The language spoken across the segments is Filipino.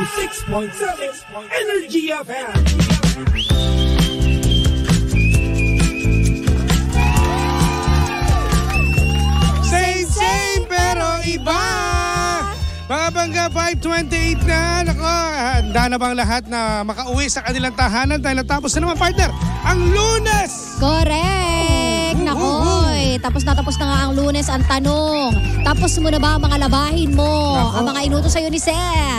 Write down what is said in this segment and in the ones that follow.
96.7 Energy FM. Same pero iba. Mga bangga, 5:28 na. Nako, handa na bang lahat na makauwi sa kanilang tahanan dahil natapos na naman, partner, ang Lunes? Correct! Nakoy, tapos na nga ang Lunes. Ang tanong, tapos mo na ba ang mga labahin mo? Nako. Ang mga inutos sa'yo ni Sir?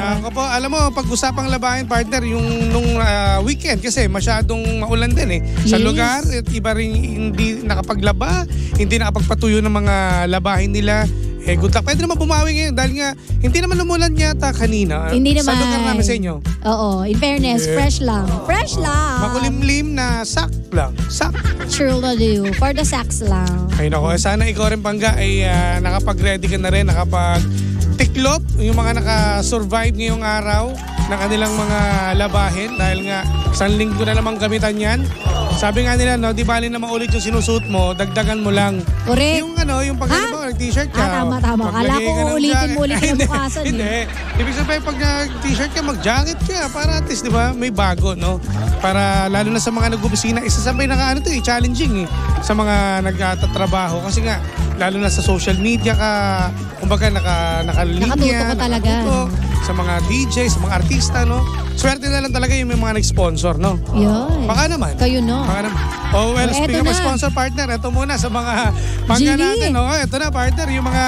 Nako po, alam mo, pag-usapang labahin, partner, yung nung weekend kasi masyadong maulan din eh. Sa Yes. lugar, at iba rin hindi nakapaglaba, hindi nakapagpatuyo ng mga labahin nila. Good luck. Pwede naman bumawi ngayon dahil nga hindi naman lumulan yata kanina. Hindi naman. Sa lugar namin sa inyo. Oo, in fairness, fresh lang. Fresh lang. Makulimlim na sak lang. Sak. Sure na do. For the sex lang. Ay nako, sana ikaw rin, Pangga, ay nakapag-ready ka na rin, nakapag-tiklop yung mga naka-survive ngayong araw ng kanilang mga labahin dahil nga isang linggo na namang gamitan yan. Sabi nga nila, no, di bali na maulit yung sinusuot mo, dagdagan mo lang. Correct. Yung pag nag-t-shirt ka. Tama. Kala ko uulitin mo ulit yung bukasan. Hindi. Ibig sabihin, pag nag-t-shirt ka, mag-jacket ka para at least, di ba, may bago, no? Para lalo na sa mga nag-opisina, isa sa may challenging sa mga nagtatrabaho. Kasi nga, lalo na sa social media ka, kumbaga nakalinya. Nakatuto ko talaga. Sa mga DJ, sa mga artista, no? Swerte na lang talaga yung may mga nag-sponsor, no? Yun. Baka naman. Kayo, no? Baka naman. Oh, well, speaking of sponsor, partner, ito muna sa mga pangga natin, no? Ito na, partner, yung mga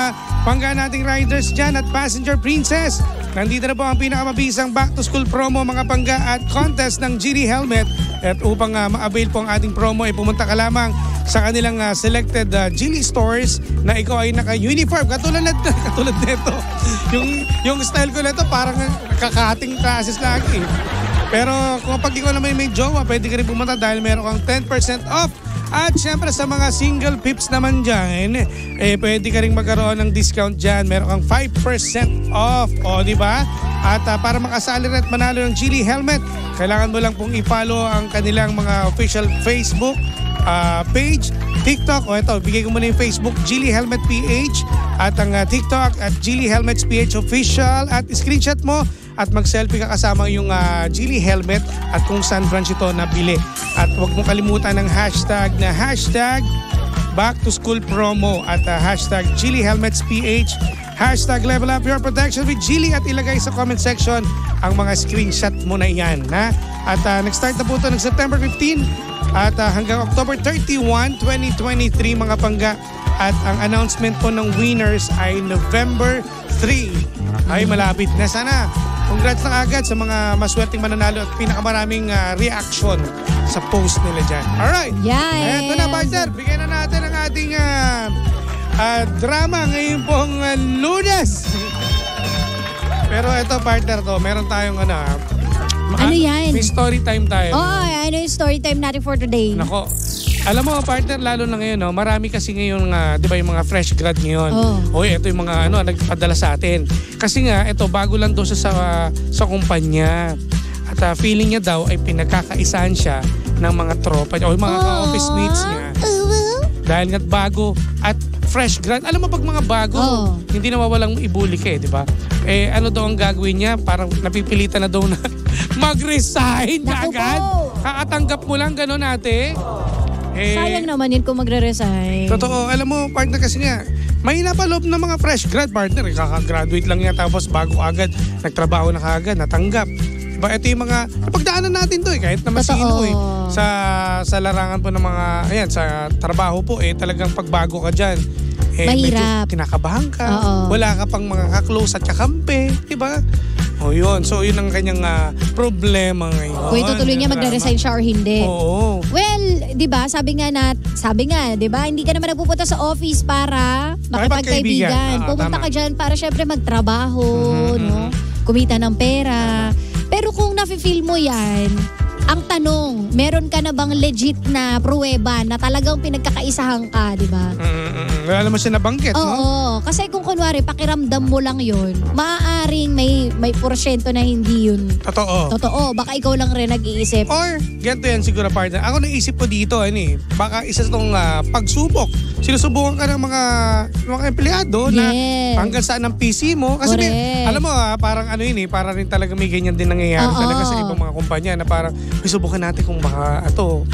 pangga nating riders dyan at Passenger Princess. Nandito na po ang pinakamabisang back-to-school promo, mga pangga, at contest ng Geely Helmet. At upang ma-avail po ang ating promo, ay pumunta ka lamang sa kanilang selected Geely stores na ikaw ay naka-uniform. Katulad nito. Yung style ko nito parang kakating classes lagi. Pero kung pag ikaw naman may jowa, pwede ka rin pumunta dahil meron kang 10% off. At syempre sa mga single pips naman dyan, pwede ka rin magkaroon ng discount dyan. Meron kang 5% off. O, di ba? At para makasali rin at manalo ng Geely Helmet, kailangan mo lang pong i-follow ang kanilang mga official Facebook page, TikTok. O ito, bigay ko muna yung Facebook, Geely Helmet PH. At ang TikTok at Geely Helmets PH Official. At screenshot mo at mag-selfie ka kasama yung Geely Helmet at kung saan branch ito nabili. At huwag mong kalimutan ng hashtag na hashtag Back to School Promo at hashtag Geely Helmets PH, hashtag Level Up Your Protection with Geely at ilagay sa comment section ang mga screenshot mo na yan. At nag-start na po ito ng September 15 at hanggang October 31, 2023 mga pangga. At ang announcement po ng winners ay November 3. Ay malapit na, sana. Congrats na agad sa mga maswerteng mananalo at pinakamaraming reaction sa post nila dyan. Alright. Yes. Eto na, partner. Bigyan na natin ang ating drama ngayon pong Lunes. Pero eto, partner, to, meron tayong ano yan? May story time tayo. Ano yung story time natin for today? Nako. Alam mo, partner, lalo na ngayon, no, marami kasi ngayon, di ba, yung mga fresh grad ngayon. Ito yung mga nagpadala sa atin. Kasi nga, ito, bago lang daw sa kumpanya. At feeling niya daw ay pinagkakaisahan siya ng mga tropa o yung mga office mates niya. Dahil nga bago at fresh grad. Alam mo, pag mga bago, hindi nawawalang ibuli ka di ba? Ano daw ang gagawin niya? Parang napipilitan na daw na mag-resign na agad. Kakatanggap mo lang, gano'n ate. Sayang naman yun kung magre-resign. Totoo. Alam mo, partner, kasi nga, mahina pa loob ng mga fresh grad, partner. Kaka-graduate lang niya tapos bago agad, nagtrabaho na kaagad, natanggap. Diba? Ito yung mga, napagdaanan natin to kahit na masino sa larangan po ng mga, sa trabaho po talagang pagbago ka dyan. Mahirap. Medyo kinakabahan ka. Wala ka pang mga kaklose at kakampi. Diba? Yun. So, yun ang kanyang problema ngayon. Kung itutuloy niya magre-resign siya or hindi. Oo. Well, di ba, sabi nga, di ba, hindi ka naman nagpupunta sa office para makipagkaibigan. Pumunta ka dyan para syempre magtrabaho, no? Kumita ng pera. Pero kung nafe-feel mo yan, ang tanong, meron ka na bang legit na pruweba na talagang pinagkakaisahan ka, di ba? Wala naman siya nabanggit, no? Oo. Kasi kung kunwari, pakiramdam mo lang yun, maaari maaaring may porsyento na hindi yun totoo. Baka ikaw lang rin nag-iisip. Or, ganito yan siguro partner. Ako naisip ko dito, baka isa itong pagsubok. Sinusubukan ka ng mga empleyado na hanggang saan ang PC mo. Kasi alam mo, parang para rin talaga may ganyan din nangyayari talaga sa ibang mga kumpanya na parang subukan natin kung baka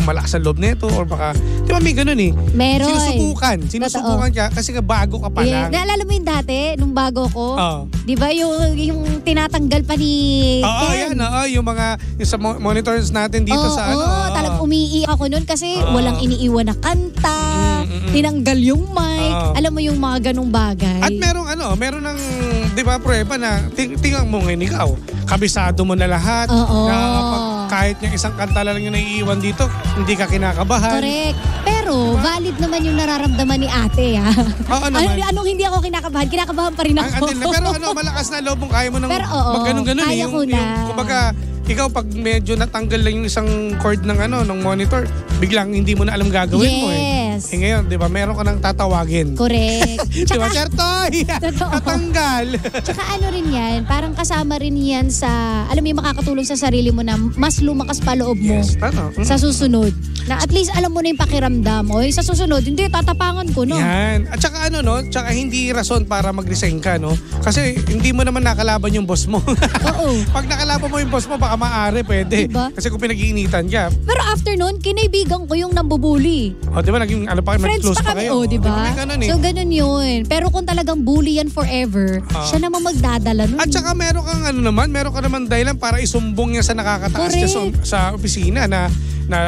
malakas ang loob nito or baka, di ba may ganun Meron. Sinusubukan ka kasi bago ka pa lang. Naalala mo yung dati, nung bago ko? Di ba yung tinatanggal pa ni Ken? Yung sa monitors natin dito sa talagang umiiyak ako nun kasi walang iniiwan na kanta, tinanggal yung mic, alam mo yung mga ganung bagay. At meron ng, di ba, prueba na tingnan mo ngayon ikaw, kabisado mo na lahat, kahit yung isang kanta lang yung naiiwan dito, hindi ka kinakabahan. Correct. Pero valid naman yung nararamdaman ni ate Oo naman. Anong hindi ako kinakabahan? Kinakabahan pa rin ako. Pero malakas na loob mong kaya mo nang mag-ganun-ganun. Kaya ko na. Kumbaga, ikaw pag medyo natanggal lang yung isang cord ng ng monitor, biglang hindi mo na alam gagawin mo Yes. ngayon, 'di ba? Meron ka nang tatawagin. Correct. Di ba, Sir Toy? Natanggal. Tsaka rin yan, parang kasama rin yan sa, alam mo yung makakatulong sa sarili mo na mas lumakas pa loob mo sa susunod. Na at least alam mo na yung pakiramdam. Sa susunod, hindi, tatapangan ko, no? Yan. At saka tsaka hindi rason para mag-resign ka, no? Kasi hindi mo naman nakalaban yung boss mo. Oo. Pag nakalaban mo yung boss mo, baka maaari, pwede. Diba? Kasi kung pinag-iinitan ka. Pero after nun, kinaibigan ko yung nambubuli. Di ba? Naging, friends close pa kami, di ba? So, ganun yun. Pero kung talagang bully yan forever, siya naman magdadala nun. At saka meron ka naman dahilan para isumbong niya sa nakakataas niya sa opisina na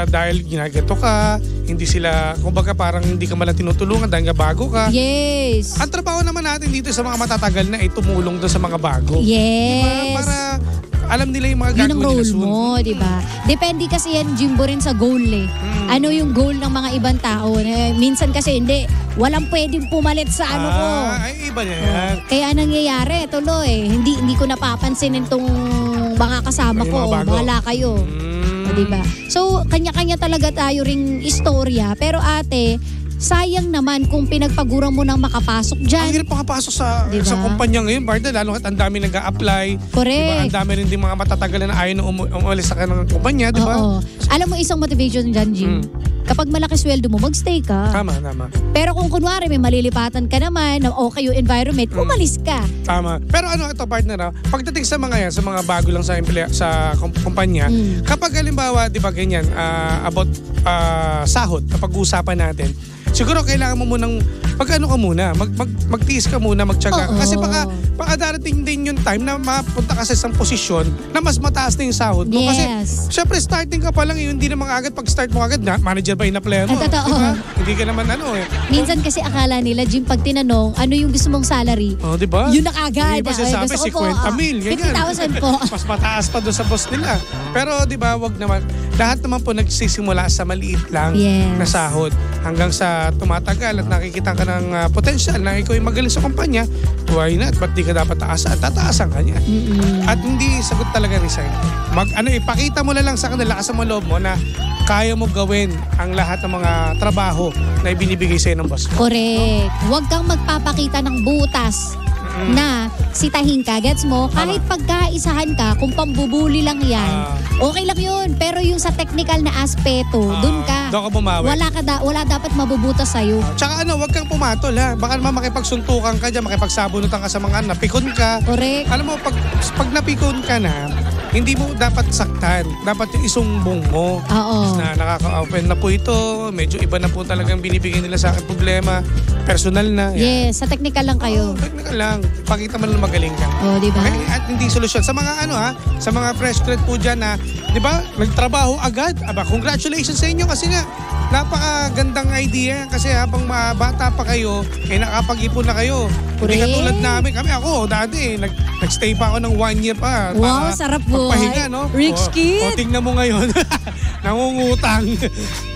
dahil ginagato ka, hindi sila, kumbaga parang hindi ka malang tinutulungan dahil nga bago ka. Yes. Ang trabaho naman natin dito sa mga matatagal na ay tumulong doon sa mga bago. Yes. Diba? Para alam nila yung mga gagawin nila soon. Yun ang role mo, di ba? Depende kasi yan, Jimbo, rin sa goal Ano yung goal ng mga ibang tao? Minsan kasi hindi, walang pwedeng pumalit sa ko. Ay, iba na yan. Kaya nangyayari, tuloy, hindi ko napapansin itong mga kasama ko. Bahala kayo. Diba? So, kanya-kanya talaga tayo ring istorya. Pero ate, sayang naman kung pinagpaguran mo nang makapasok dyan. Ang hirap makapasok sa kumpanya ngayon, partner. Lalo at ang dami nag-a-apply. Correct. Diba? Ang dami rin din mga matatagalan na ayaw na umalis sa kanang kumpanya, di ba? Oo. Alam mo, isang motivation dyan, Jim. Kapag malaki sweldo mo, magstay ka. Tama. Pero kung kunwari may malilipatan ka naman, na okay yung environment, umalis ka. Tama. Pero ito partner, pagdating sa mga bago lang sa kumpanya, kapag halimbawa, di ba ganyan, about sahod, kapag usapan natin, siguro kailangan mo munang magtiis ka muna, magtiyaga. Kasi baka darating din yung time na mapunta ka sa isang posisyon na mas mataas na yung sahod mo. Yes. Kasi syempre starting ka pa lang, hindi naman agad pag-start mo agad na manager ba in-applyan mo? Totoo. Diba? Hindi ka naman Minsan kasi akala nila, Jim, pag tinanong, ano yung gusto mong salary? Diba? Yun na kagad. Diba sasabi, 50,000, ganyan. 50,000 po. Mas mataas pa doon sa boss nila. Pero diba, wag naman. Lahat naman po nagsisimula sa maliit lang na sahod hanggang sa tumatagal at nakikita ka ng potential na ikaw yung magaling sa kumpanya, why not? Ba't di ka dapat taasan? Tataasan ka niya. At hindi sagot talaga resign. Ipakita mo na lang sa kanila, lakasan mo loob mo na kaya mo gawin ang lahat ng mga trabaho na ibinibigay sa'yo ng boss mo. Correct. Huwag kang magpapakita ng butas na sitahin ka, gets mo? Kahit pagkaisahan ka, kung pambubuli lang yan, okay lang yun. Pero yung sa technical na aspeto, dun ka. Doon ka bumawi. Wala dapat mabubutas sa'yo. Tsaka wag kang pumatol ha. Baka naman makipagsuntukan ka dyan, makipagsabunutan ka sa mga napikon ka. Correct. Alam mo, pag napikon ka na, hindi mo dapat saktan. Dapat yung isumbong mo. Na nakaka-open na po ito. Medyo iba na po talagang binibigay nila sa akin problema. Personal na. Yes, sa technical lang kayo. Technical lang. Pakita mo lang magaling ka. Diba? Okay? At hindi solusyon. Sa mga sa mga fresh grad po dyan na, di ba, nagtrabaho agad. Congratulations sa inyo kasi nga, napakagandang idea kasi habang bata pa kayo, nakapag-ipon na kayo. Hindi katulad namin. Ako, dati, nag-stay pa ako ng 1 year pa. Wow, sarap buhay. Rich kid. Tingnan mo ngayon. Nangungutang.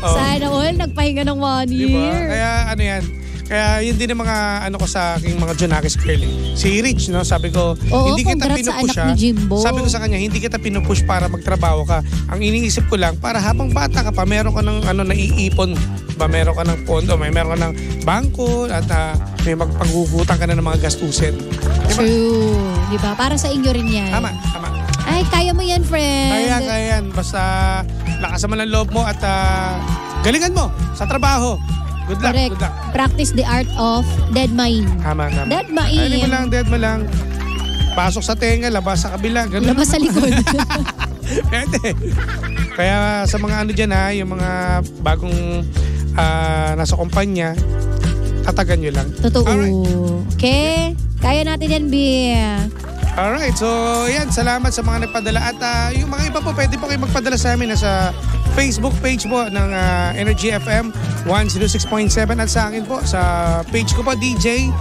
Sana all, nagpahinga ng 1 year. Diba? Kaya yan, Kaya yun din ang mga ano ko sa aking mga Junakis girl. Si Rich, no? Sabi ko, hindi kita pinupush sa anak ni Jimbo. Sabi ko sa kanya, hindi kita pinupush para magtrabaho ka. Ang iniisip ko lang, para habang bata ka pa, meron ka ng naiipon. Ba, meron ka ng pondo, meron ka ng bangko, at may magpanghugutan ka na ng mga gastusin. Diba? True. Diba? Para sa inyo rin yan. Tama. Ay, kaya mo yan, friend. Kaya yan. Basta lakasan mo ng loob mo at galingan mo sa trabaho. Good luck. Correct. Good luck. Practice the art of deadmain. Tama. Deadmain. Dead mo lang. Pasok sa tenga, labas sa kabila. Ganun Labas sa likod. Pwede. Kaya sa mga ano dyan yung mga bagong nasa kumpanya, tatagan nyo lang. Totoo. Alright. Okay? Kaya natin yan, Bia. Alright, so yan, salamat sa mga nagpadala. At yung mga iba po, pwede po kayo magpadala sa amin sa Facebook page po ng Energy FM 106.7 at sa akin po, sa page ko po, DJ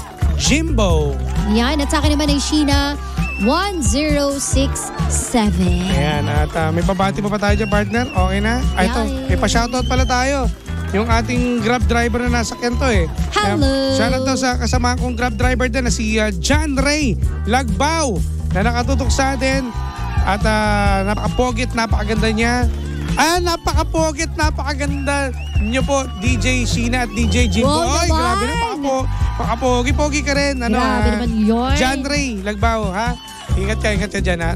Jimbo. Yan, at sa akin naman ay Sheena 1067. Ayan, at may babati pa tayo dyan, partner. Okay na? Ito, may pa-shoutout pala tayo. Yung ating Grab driver na nasa Kento Hello! Shoutout daw sa kasama kong Grab driver din na si John Ray Lagbao na nakatutok sa atin. At napakapogit, napakaganda niya. Napakaganda niyo po, DJ Sheena at DJ Jimbo. Oy, grabe na, pakapogi-pogi ka rin. Grabe naman yun. John Ray Lagbao, ha? Ingat ka dyan, ha?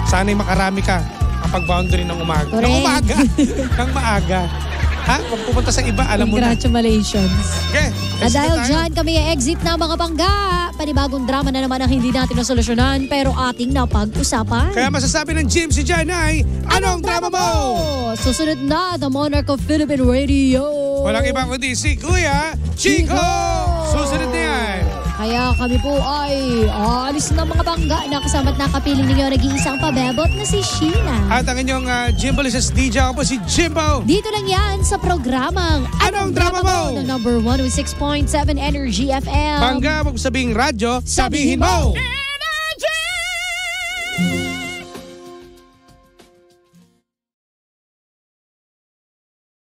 Sana'y makarami ka kapag boundary ng umaga. Ng maaga. Ha? Kung pupunta sa iba, alam mo na. Congratulations. Okay. At dahil dyan kami exit na mga bangga. Panibagong drama na naman ang hindi natin nasolusyonan pero ating napag-usapan. Kaya masasabi ng Jim si Jan ay, anong drama mo? Susunod na, The Monarch of Philippine Radio. Walang iba kundi si Kuya Chico! Susunod na yan. Kaya kami po ay alis na mga bangga na kasama't nakapiling ninyo nag-iisang pabebot na si Sheena. At ang inyong Jimbo Lises DJ, ako po si Jimbo. Dito lang yan sa programang Anong Drama Mo? Ng number 106.7 Energy FM. Bangga, wag sabing radyo, sabihin mo!